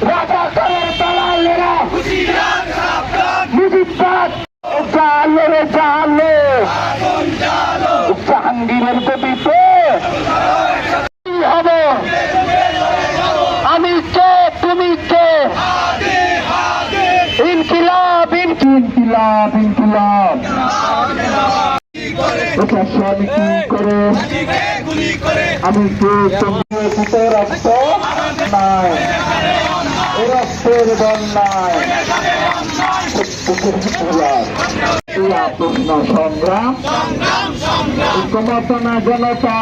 রাজাকারের দালালেরা মুজিববাদ জালো রে জালো জাহাঙ্গীরের গতিতে কি হবে আমি কে তুমি কে ইনকিলাব ইনকিলাব ইনকিলাব প্রশাসন কি করে আমি কে তুমি রক্ত নাই রক্তের বন্যায় প্রশ্ন সংগ্রাম ঐক্যমত না জনতা।